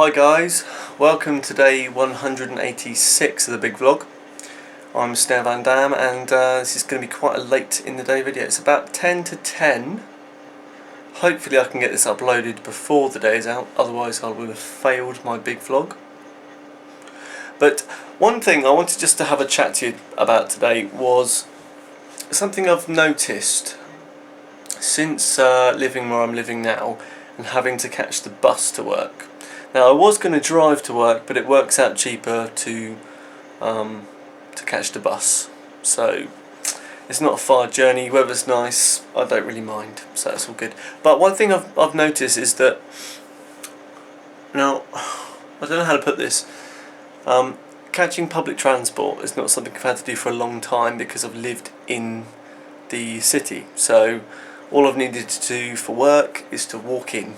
Hi guys, welcome to day 186 of the big vlog. I'm snarevandamm and this is going to be quite a late in the day video. It's about 10 to 10. Hopefully I can get this uploaded before the day is out, otherwise I will have failed my big vlog. But one thing I wanted just to have a chat to you about today was something I've noticed since living where I'm living now and having to catch the bus to work. Now I was going to drive to work, but it works out cheaper to catch the bus. So it's not a far journey. Weather's nice. I don't really mind, so that's all good. But one thing I've noticed is that now I don't know how to put this. Catching public transport is not something I've had to do for a long time because I've lived in the city. So all I've needed to do for work is to walk in.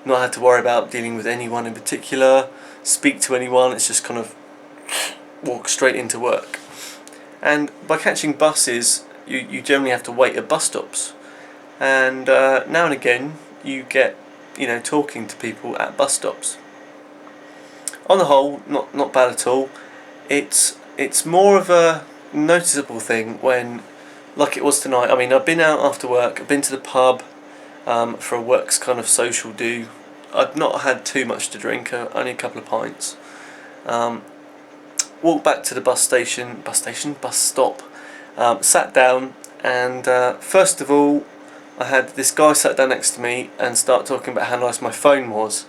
Not had to worry about dealing with anyone in particular, speak to anyone. It's just kind of walk straight into work. And by catching buses, you generally have to wait at bus stops, and now and again you get talking to people at bus stops. On the whole, not bad at all. It's more of a noticeable thing when, like it was tonight. I mean, I've been out after work. I've been to the pub. For a works kind of social do. I'd not had too much to drink, only a couple of pints. Walked back to the bus stop, sat down, and first of all I had this guy sat down next to me and start talking about how nice my phone was.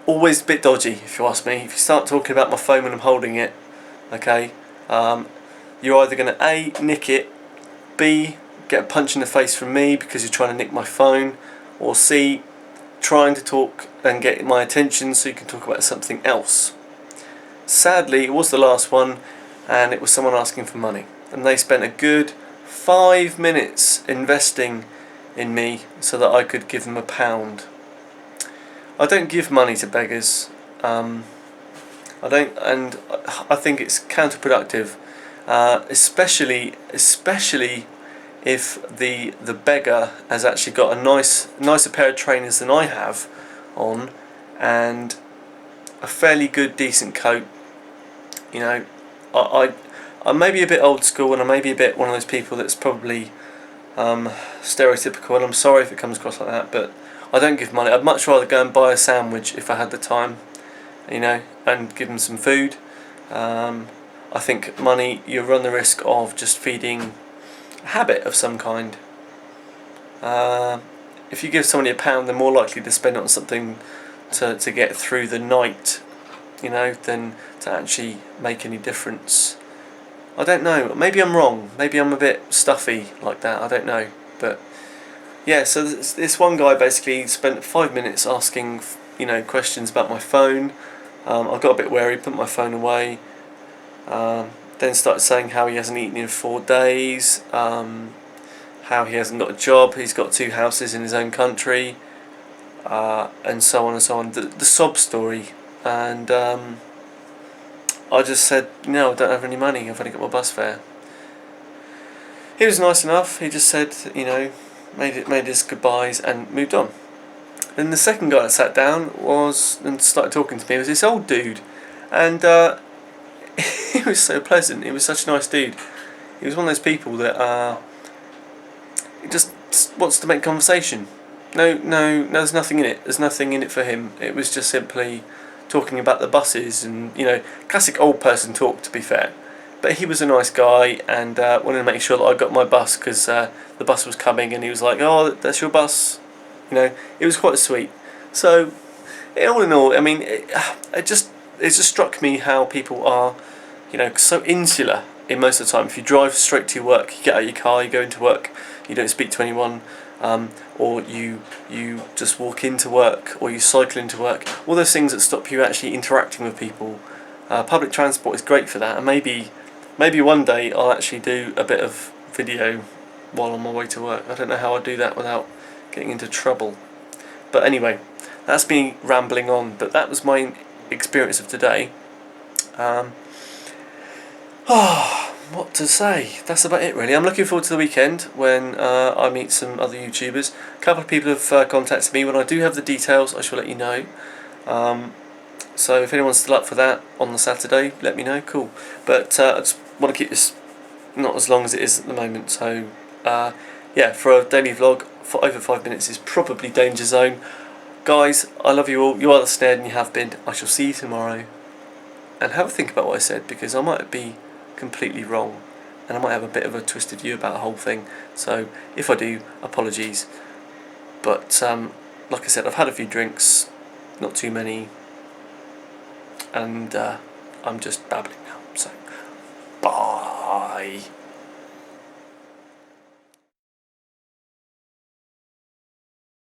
Always a bit dodgy, if you ask me. If you start talking about my phone when I'm holding it, okay, you're either going to A, nick it, B, get a punch in the face from me because you're trying to nick my phone, or C, trying to talk and get my attention so you can talk about something else. Sadly, it was the last one, and it was someone asking for money, and they spent a good 5 minutes investing in me so that I could give them £1. I don't give money to beggars. I don't, and I think it's counterproductive, especially if the beggar has actually got a nicer pair of trainers than I have on, and a fairly good decent coat. I may be a bit old school, and I may be a bit one of those people that's probably stereotypical, and I'm sorry if it comes across like that, but I don't give money. I'd much rather go and buy a sandwich if I had the time, and give them some food. I think money, you run the risk of just feeding a habit of some kind. If you give somebody £1, they're more likely to spend it on something to get through the night, than to actually make any difference. I don't know, maybe I'm wrong, maybe I'm a bit stuffy like that, I don't know. But yeah, so this one guy basically spent 5 minutes asking questions about my phone. I got a bit wary, put my phone away, then started saying how he hasn't eaten in 4 days, how he hasn't got a job, he's got 2 houses in his own country, and so on and so on. The sob story. And I just said, no, I don't have any money, I've only got my bus fare. He was nice enough. He just said, made his goodbyes and moved on. Then the second guy that sat down and started talking to me was this old dude, and he was so pleasant. He was such a nice dude. He was one of those people that he just wants to make conversation. No, there's nothing in it. There's nothing in it for him. It was just simply talking about the buses and, classic old person talk, to be fair. But he was a nice guy, and wanted to make sure that I got my bus because the bus was coming, and he was like, "Oh, that's your bus." It was quite sweet. So, all in all, I mean, it just struck me how people are, so insular in most of the time. If you drive straight to your work, you get out of your car, you go into work, you don't speak to anyone, or you just walk into work, or you cycle into work. All those things that stop you actually interacting with people. Public transport is great for that, and maybe one day I'll actually do a bit of video while on my way to work. I don't know how I'd do that without getting into trouble. But anyway, that's me rambling on, but that was my experience of today. What to say? That's about it really. I'm looking forward to the weekend when I meet some other YouTubers. A couple of people have contacted me. When I do have the details, I shall let you know. So if anyone's still up for that on the Saturday, let me know. Cool. But I just want to keep this not as long as it is at the moment. So yeah, for a daily vlog, for over 5 minutes is probably danger zone. Guys, I love you all. You are the snared and you have been. I shall see you tomorrow. And have a think about what I said, because I might be completely wrong. And I might have a bit of a twisted view about the whole thing. So if I do, apologies. But like I said, I've had a few drinks, not too many. And I'm just babbling now. So, bye.